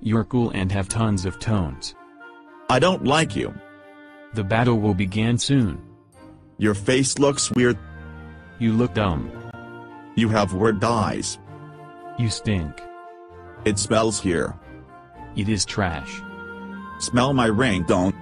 You're cool and have tons of tones. I don't like you. The battle will begin soon. Your face looks weird. You look dumb. You have weird eyes. You stink. It smells here. It is trash. Smell my ringtone.